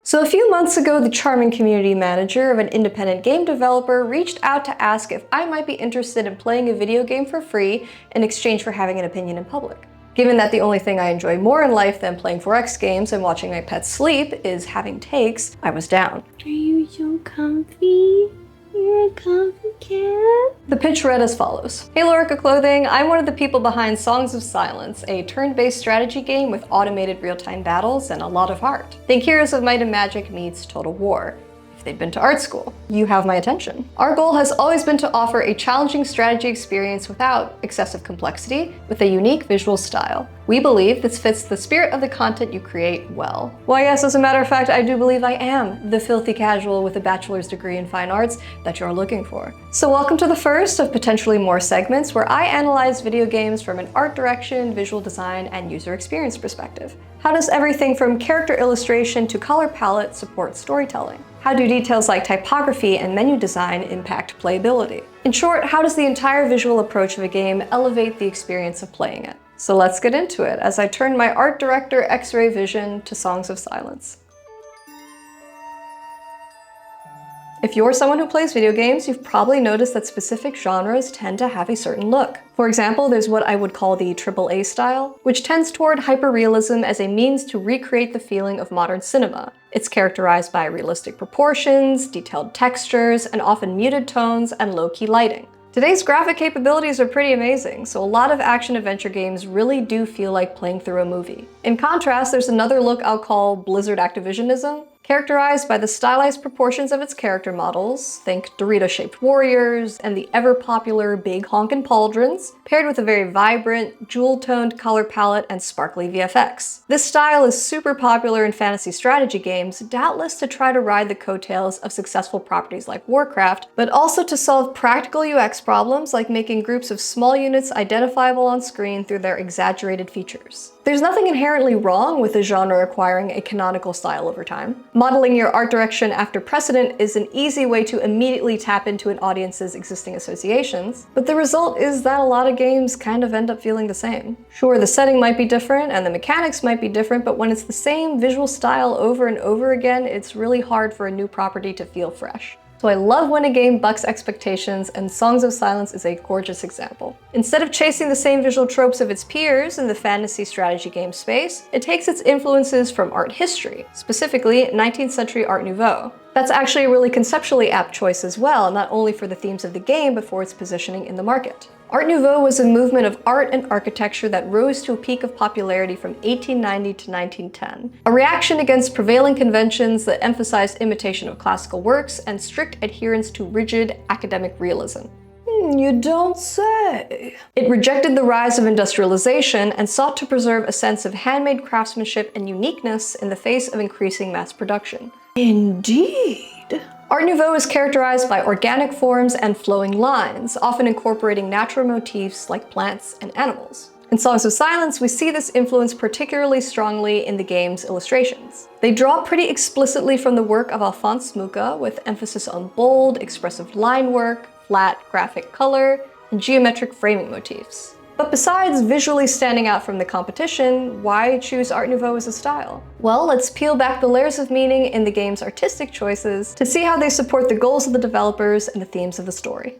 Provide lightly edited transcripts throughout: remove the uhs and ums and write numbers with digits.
So a few months ago, the charming community manager of an independent game developer reached out to ask if I might be interested in playing a video game for free in exchange for having an opinion in public. Given that the only thing I enjoy more in life than playing 4X games and watching my pets sleep is having takes, I was down. Are you so comfy? You're a comfy cat? The pitch read as follows. Hey Lorica Clothing, I'm one of the people behind Songs of Silence, a turn-based strategy game with automated real-time battles and a lot of heart. Think Heroes of Might and Magic meets Total War. If they'd been to art school. You have my attention. Our goal has always been to offer a challenging strategy experience without excessive complexity, with a unique visual style. We believe this fits the spirit of the content you create well. Well, yes, as a matter of fact, I do believe I am the filthy casual with a bachelor's degree in fine arts that you're looking for. So welcome to the first of potentially more segments where I analyze video games from an art direction, visual design, and user experience perspective. How does everything from character illustration to color palette support storytelling? How do details like typography and menu design impact playability? In short, how does the entire visual approach of a game elevate the experience of playing it? So let's get into it as I turn my art director X-ray vision to Songs of Silence. If you're someone who plays video games, you've probably noticed that specific genres tend to have a certain look. For example, there's what I would call the AAA style, which tends toward hyperrealism as a means to recreate the feeling of modern cinema. It's characterized by realistic proportions, detailed textures, and often muted tones and low-key lighting. Today's graphic capabilities are pretty amazing, so a lot of action-adventure games really do feel like playing through a movie. In contrast, there's another look I'll call Blizzard Activisionism, characterized by the stylized proportions of its character models, think Dorito-shaped warriors, and the ever-popular big honkin' pauldrons, paired with a very vibrant, jewel-toned color palette and sparkly VFX. This style is super popular in fantasy strategy games, doubtless to try to ride the coattails of successful properties like Warcraft, but also to solve practical UX problems like making groups of small units identifiable on screen through their exaggerated features. There's nothing inherently wrong with the genre acquiring a canonical style over time. Modeling your art direction after precedent is an easy way to immediately tap into an audience's existing associations, but the result is that a lot of games kind of end up feeling the same. Sure, the setting might be different and the mechanics might be different, but when it's the same visual style over and over again, it's really hard for a new property to feel fresh. So I love when a game bucks expectations, and Songs of Silence is a gorgeous example. Instead of chasing the same visual tropes of its peers in the fantasy strategy game space, it takes its influences from art history, specifically 19th century Art Nouveau. That's actually a really conceptually apt choice as well, not only for the themes of the game, but for its positioning in the market. Art Nouveau was a movement of art and architecture that rose to a peak of popularity from 1890 to 1910. A reaction against prevailing conventions that emphasized imitation of classical works and strict adherence to rigid academic realism. You don't say. It rejected the rise of industrialization and sought to preserve a sense of handmade craftsmanship and uniqueness in the face of increasing mass production. Indeed. Art Nouveau is characterized by organic forms and flowing lines, often incorporating natural motifs like plants and animals. In Songs of Silence, we see this influence particularly strongly in the game's illustrations. They draw pretty explicitly from the work of Alphonse Mucha, with emphasis on bold, expressive line work, flat, graphic color, and geometric framing motifs. But besides visually standing out from the competition, why choose Art Nouveau as a style? Well, let's peel back the layers of meaning in the game's artistic choices to see how they support the goals of the developers and the themes of the story.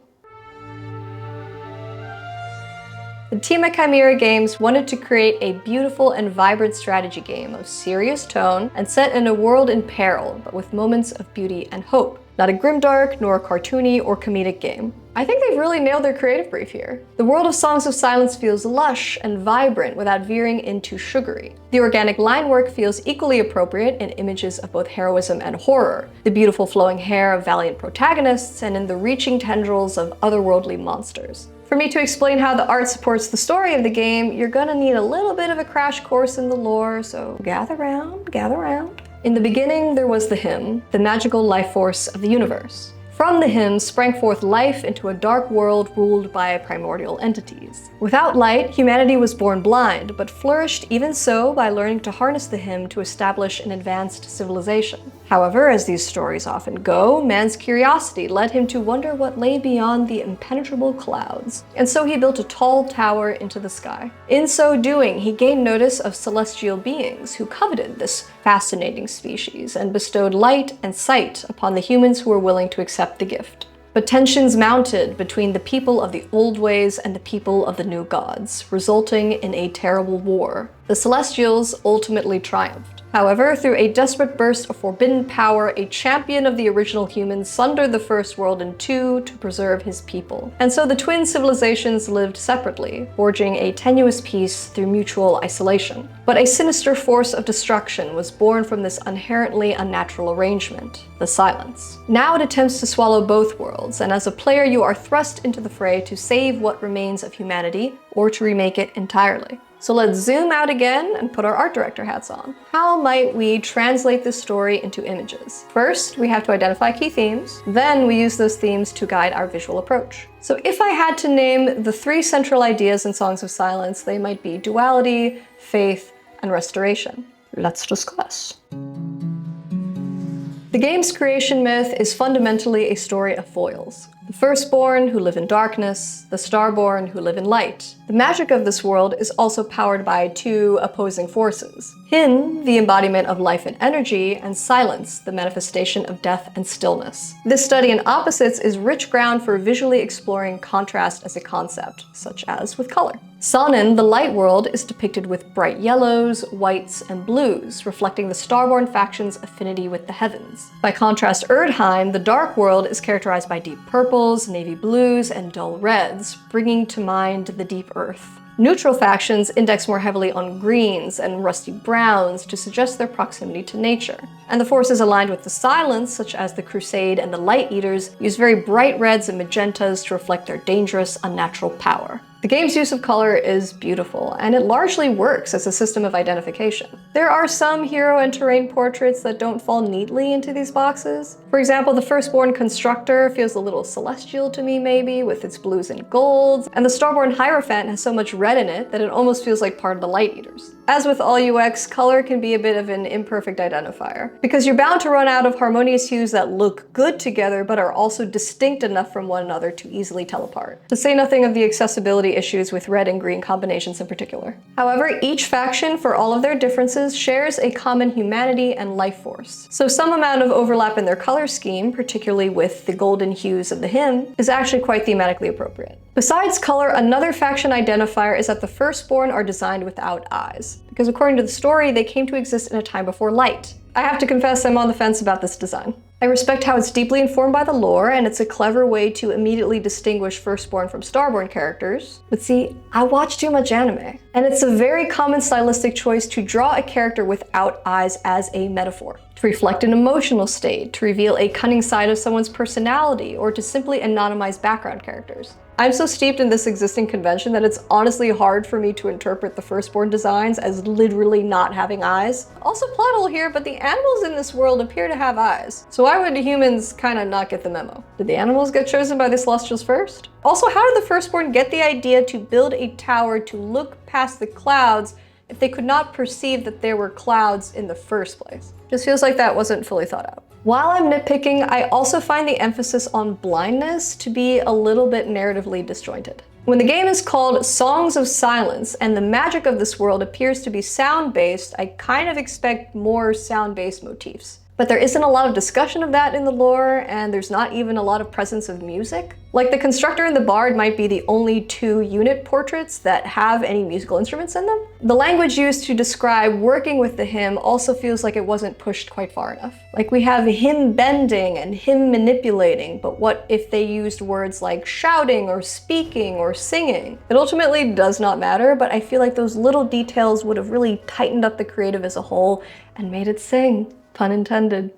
The team at Chimera Games wanted to create a beautiful and vibrant strategy game of serious tone and set in a world in peril, but with moments of beauty and hope. Not a grimdark, nor a cartoony or comedic game. I think they've really nailed their creative brief here. The world of Songs of Silence feels lush and vibrant without veering into sugary. The organic line work feels equally appropriate in images of both heroism and horror, the beautiful flowing hair of valiant protagonists, and in the reaching tendrils of otherworldly monsters. For me to explain how the art supports the story of the game, you're gonna need a little bit of a crash course in the lore, so gather round, gather round. In the beginning, there was the hymn, the magical life force of the universe. From the hymn sprang forth life into a dark world ruled by primordial entities. Without light, humanity was born blind, but flourished even so by learning to harness the hymn to establish an advanced civilization. However, as these stories often go, man's curiosity led him to wonder what lay beyond the impenetrable clouds, and so he built a tall tower into the sky. In so doing, he gained notice of celestial beings who coveted this fascinating species and bestowed light and sight upon the humans who were willing to accept the gift. But tensions mounted between the people of the old ways and the people of the new gods, resulting in a terrible war. The Celestials ultimately triumphed. However, through a desperate burst of forbidden power, a champion of the original humans sundered the first world in two to preserve his people. And so the twin civilizations lived separately, forging a tenuous peace through mutual isolation. But a sinister force of destruction was born from this inherently unnatural arrangement, the Silence. Now it attempts to swallow both worlds, and as a player you are thrust into the fray to save what remains of humanity, or to remake it entirely. So let's zoom out again and put our art director hats on. How might we translate this story into images? First, we have to identify key themes. Then we use those themes to guide our visual approach. So if I had to name the three central ideas in Songs of Silence, they might be duality, faith, and restoration. Let's discuss. The game's creation myth is fundamentally a story of foils. The firstborn who live in darkness, the starborn who live in light. The magic of this world is also powered by two opposing forces. Hin, the embodiment of life and energy, and silence, the manifestation of death and stillness. This study in opposites is rich ground for visually exploring contrast as a concept, such as with color. Sonnen, the light world, is depicted with bright yellows, whites, and blues, reflecting the starborn faction's affinity with the heavens. By contrast, Erdheim, the dark world, is characterized by deep purples, navy blues, and dull reds, bringing to mind the deep earth. Neutral factions index more heavily on greens and rusty browns to suggest their proximity to nature. And the forces aligned with the Silence, such as the Crusade and the Light Eaters, use very bright reds and magentas to reflect their dangerous, unnatural power. The game's use of color is beautiful, and it largely works as a system of identification. There are some hero and terrain portraits that don't fall neatly into these boxes. For example, the firstborn Constructor feels a little celestial to me maybe, with its blues and golds, and the starborn Hierophant has so much red in it that it almost feels like part of the Light Eaters. As with all UX, color can be a bit of an imperfect identifier, because you're bound to run out of harmonious hues that look good together but are also distinct enough from one another to easily tell apart. To say nothing of the accessibility issues with red and green combinations in particular. However, each faction, for all of their differences, shares a common humanity and life force. So some amount of overlap in their color scheme, particularly with the golden hues of the hymn, is actually quite thematically appropriate. Besides color, another faction identifier is that the firstborn are designed without eyes, because according to the story, they came to exist in a time before light. I have to confess I'm on the fence about this design. I respect how it's deeply informed by the lore, and it's a clever way to immediately distinguish firstborn from starborn characters. But see, I watch too much anime, and it's a very common stylistic choice to draw a character without eyes as a metaphor, to reflect an emotional state, to reveal a cunning side of someone's personality, or to simply anonymize background characters. I'm so steeped in this existing convention that it's honestly hard for me to interpret the firstborn designs as literally not having eyes. Also plot hole here, but the animals in this world appear to have eyes. So why would the humans kind of not get the memo? Did the animals get chosen by the Celestials first? Also, how did the firstborn get the idea to build a tower to look past the clouds if they could not perceive that there were clouds in the first place? Just feels like that wasn't fully thought out. While I'm nitpicking, I also find the emphasis on blindness to be a little bit narratively disjointed. When the game is called Songs of Silence and the magic of this world appears to be sound-based, I kind of expect more sound-based motifs. But there isn't a lot of discussion of that in the lore, and there's not even a lot of presence of music. Like the Constructor and the Bard might be the only two unit portraits that have any musical instruments in them. The language used to describe working with the hymn also feels like it wasn't pushed quite far enough. Like we have hymn bending and hymn manipulating, but what if they used words like shouting or speaking or singing? It ultimately does not matter, but I feel like those little details would have really tightened up the creative as a whole and made it sing. Pun intended.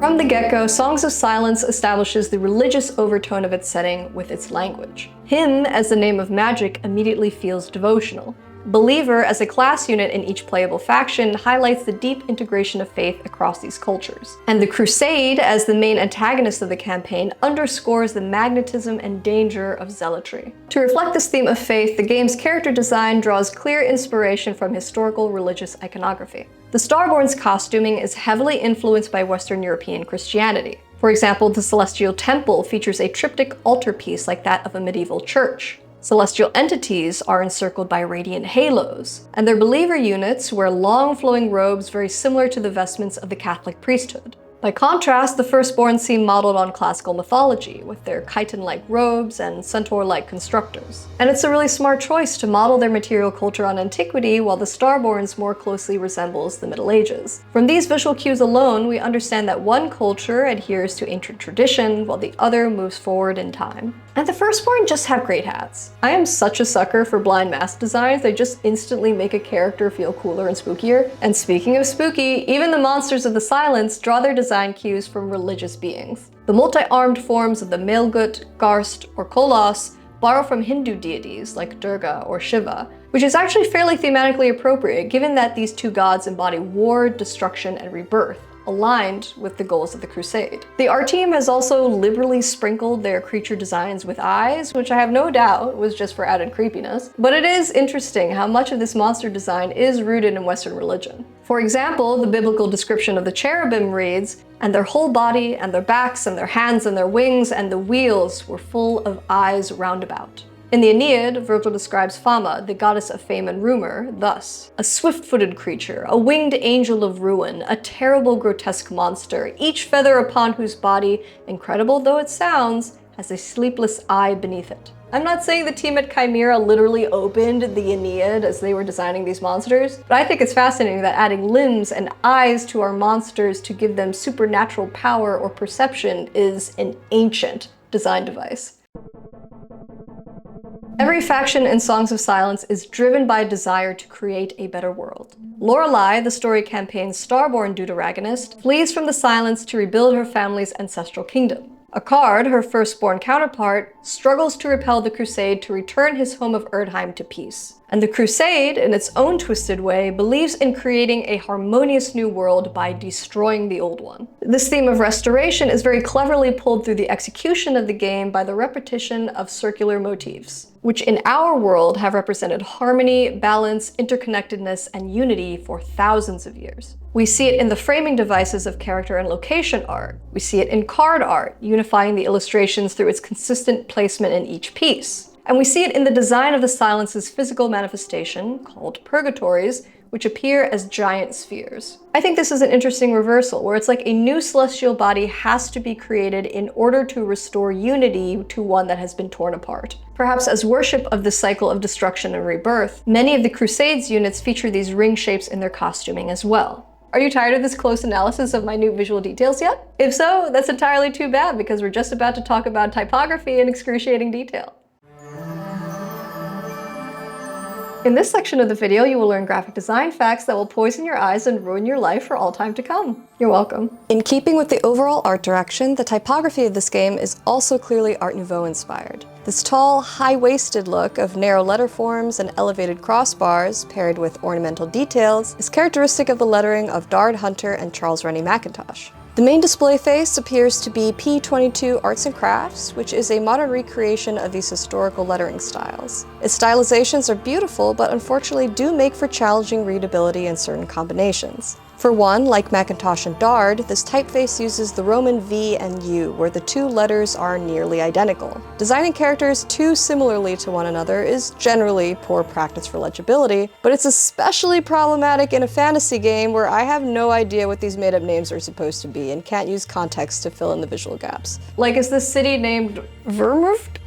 From the get-go, Songs of Silence establishes the religious overtone of its setting with its language. Hymn, as the name of magic, immediately feels devotional. Believer, as a class unit in each playable faction, highlights the deep integration of faith across these cultures. And the Crusade, as the main antagonist of the campaign, underscores the magnetism and danger of zealotry. To reflect this theme of faith, the game's character design draws clear inspiration from historical religious iconography. The Starborn's costuming is heavily influenced by Western European Christianity. For example, the Celestial Temple features a triptych altarpiece like that of a medieval church. Celestial entities are encircled by radiant halos, and their believer units wear long flowing robes very similar to the vestments of the Catholic priesthood. By contrast, the firstborn seem modeled on classical mythology, with their chiton-like robes and centaur-like constructors. And it's a really smart choice to model their material culture on antiquity, while the starborns more closely resembles the Middle Ages. From these visual cues alone, we understand that one culture adheres to ancient tradition, while the other moves forward in time. And the firstborn just have great hats. I am such a sucker for blind mask designs. They just instantly make a character feel cooler and spookier. And speaking of spooky, even the monsters of the Silence draw their design cues from religious beings. The multi-armed forms of the Malgut, Garst, or Kolos borrow from Hindu deities like Durga or Shiva, which is actually fairly thematically appropriate given that these two gods embody war, destruction, and rebirth, aligned with the goals of the Crusade. The art team has also liberally sprinkled their creature designs with eyes, which I have no doubt was just for added creepiness. But it is interesting how much of this monster design is rooted in Western religion. For example, the biblical description of the cherubim reads, "And their whole body, and their backs, and their hands, and their wings, and the wheels were full of eyes round about." In the Aeneid, Virgil describes Fama, the goddess of fame and rumor, thus: "A swift-footed creature, a winged angel of ruin, a terrible grotesque monster, each feather upon whose body, incredible though it sounds, has a sleepless eye beneath it." I'm not saying the team at Chimera literally opened the Aeneid as they were designing these monsters, but I think it's fascinating that adding limbs and eyes to our monsters to give them supernatural power or perception is an ancient design device. Every faction in Songs of Silence is driven by a desire to create a better world. Lorelei, the story campaign's starborn deuteragonist, flees from the Silence to rebuild her family's ancestral kingdom. Akkard, her firstborn counterpart, struggles to repel the Crusade to return his home of Erdheim to peace. And the Crusade, in its own twisted way, believes in creating a harmonious new world by destroying the old one. This theme of restoration is very cleverly pulled through the execution of the game by the repetition of circular motifs, which in our world have represented harmony, balance, interconnectedness, and unity for thousands of years. We see it in the framing devices of character and location art. We see it in card art, unifying the illustrations through its consistent placement in each piece. And we see it in the design of the Silence's physical manifestation, called purgatories, which appear as giant spheres. I think this is an interesting reversal, where it's like a new celestial body has to be created in order to restore unity to one that has been torn apart. Perhaps as worship of the cycle of destruction and rebirth, many of the Crusades units feature these ring shapes in their costuming as well. Are you tired of this close analysis of minute visual details yet? If so, that's entirely too bad, because we're just about to talk about typography in excruciating detail. In this section of the video, you will learn graphic design facts that will poison your eyes and ruin your life for all time to come. You're welcome. In keeping with the overall art direction, the typography of this game is also clearly Art Nouveau inspired. This tall, high-waisted look of narrow letter forms and elevated crossbars, paired with ornamental details, is characteristic of the lettering of Dard Hunter and Charles Rennie Mackintosh. The main display face appears to be P22 Arts and Crafts, which is a modern recreation of these historical lettering styles. Its stylizations are beautiful, but unfortunately do make for challenging readability in certain combinations. For one, like Mackintosh and Dard, this typeface uses the Roman V and U, where the two letters are nearly identical. Designing characters too similarly to one another is generally poor practice for legibility, but it's especially problematic in a fantasy game where I have no idea what these made-up names are supposed to be and can't use context to fill in the visual gaps. Like, is this city named Vermont?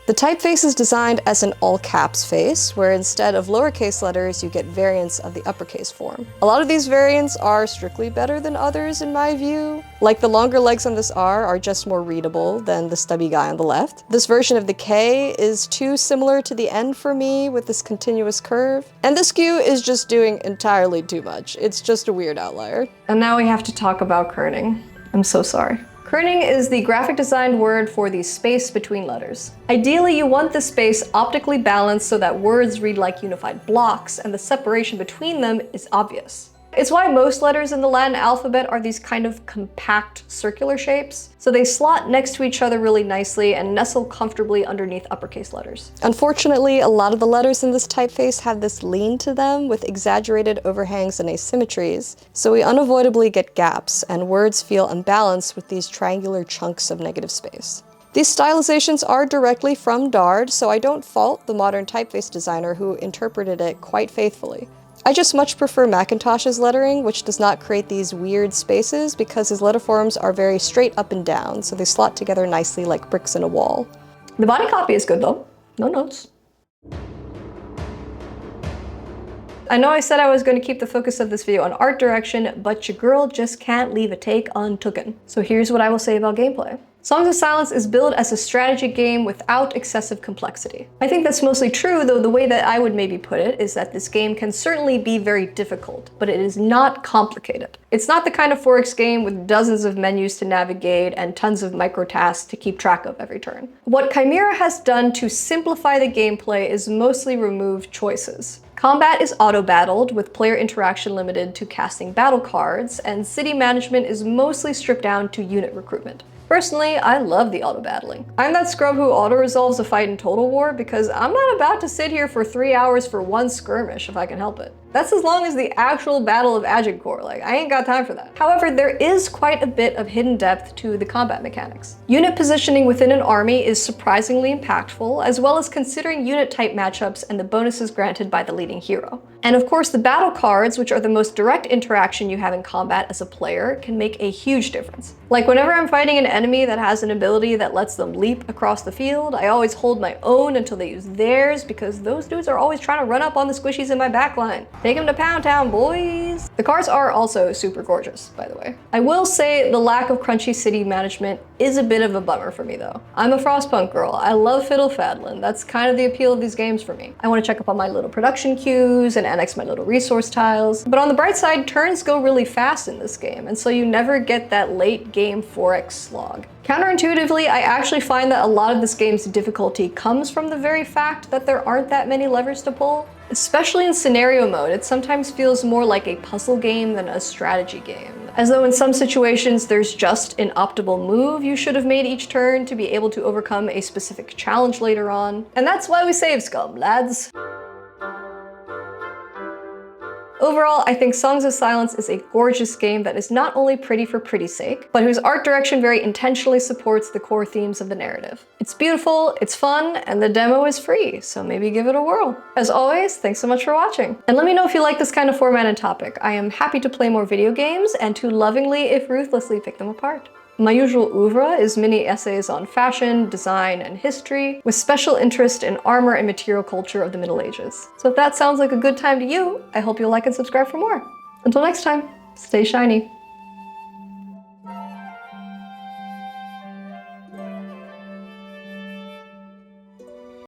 The typeface is designed as an all-caps face, where instead of lowercase letters, you get variants of the uppercase form. A lot of these variants are strictly better than others in my view. Like, the longer legs on this R are just more readable than the stubby guy on the left. This version of the K is too similar to the N for me with this continuous curve. And this Q is just doing entirely too much. It's just a weird outlier. And now we have to talk about kerning. I'm so sorry. Kerning is the graphic design word for the space between letters. Ideally, you want the space optically balanced so that words read like unified blocks and the separation between them is obvious. It's why most letters in the Latin alphabet are these kind of compact circular shapes, so they slot next to each other really nicely and nestle comfortably underneath uppercase letters. Unfortunately, a lot of the letters in this typeface have this lean to them with exaggerated overhangs and asymmetries, so we unavoidably get gaps and words feel unbalanced with these triangular chunks of negative space. These stylizations are directly from Dard, so I don't fault the modern typeface designer who interpreted it quite faithfully. I just much prefer Macintosh's lettering, which does not create these weird spaces because his letterforms are very straight up and down, so they slot together nicely like bricks in a wall. The body copy is good though. No notes. I know I said I was going to keep the focus of this video on art direction, but your girl just can't leave a take untooken. So here's what I will say about gameplay. Songs of Silence is billed as a strategy game without excessive complexity. I think that's mostly true, though the way that I would maybe put it is that this game can certainly be very difficult, but it is not complicated. It's not the kind of 4X game with dozens of menus to navigate and tons of micro tasks to keep track of every turn. What Chimera has done to simplify the gameplay is mostly remove choices. Combat is auto-battled, with player interaction limited to casting battle cards, and city management is mostly stripped down to unit recruitment. Personally, I love the auto-battling. I'm that scrub who auto-resolves a fight in Total War because I'm not about to sit here for 3 hours for one skirmish if I can help it. That's as long as the actual Battle of Agincourt, like, I ain't got time for that. However, there is quite a bit of hidden depth to the combat mechanics. Unit positioning within an army is surprisingly impactful, as well as considering unit type matchups and the bonuses granted by the leading hero. And of course, the battle cards, which are the most direct interaction you have in combat as a player, can make a huge difference. Like whenever I'm fighting an enemy that has an ability that lets them leap across the field, I always hold my own until they use theirs because those dudes are always trying to run up on the squishies in my backline. Take them to Pound Town, boys! The cards are also super gorgeous, by the way. I will say the lack of crunchy city management is a bit of a bummer for me though. I'm a Frostpunk girl. I love Fiddle Faddlin'. That's kind of the appeal of these games for me. I want to check up on my little production queues and annex my little resource tiles. But on the bright side, turns go really fast in this game, and so you never get that late game 4X slog. Counterintuitively, I actually find that a lot of this game's difficulty comes from the very fact that there aren't that many levers to pull. Especially in scenario mode, it sometimes feels more like a puzzle game than a strategy game. As though in some situations there's just an optimal move you should have made each turn to be able to overcome a specific challenge later on. And that's why we save Scum, lads. Overall, I think Songs of Silence is a gorgeous game that is not only pretty for pretty's sake, but whose art direction very intentionally supports the core themes of the narrative. It's beautiful, it's fun, and the demo is free, so maybe give it a whirl. As always, thanks so much for watching. And let me know if you like this kind of format and topic. I am happy to play more video games and to lovingly, if ruthlessly, pick them apart. My usual oeuvre is mini essays on fashion, design, and history, with special interest in armor and material culture of the Middle Ages. So if that sounds like a good time to you, I hope you'll like and subscribe for more. Until next time, stay shiny.